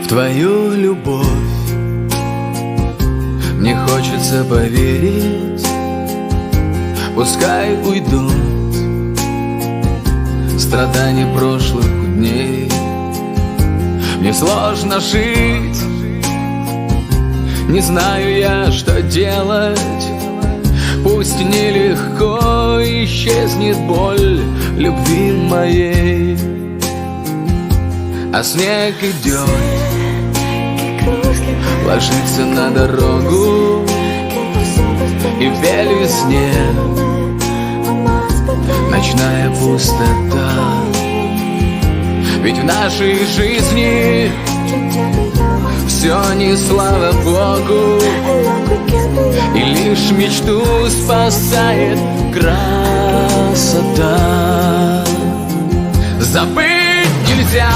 в твою любовь. Мне хочется поверить, пускай уйдут страдания прошлых дней. Мне сложно жить, не знаю я, что делать. Пусть нелегко исчезнет боль любви моей, а снег идет, ложится на дорогу, и в весне ночная пустота. Ведь в нашей жизни все не слава Богу, и лишь мечту спасает красота. Забыть нельзя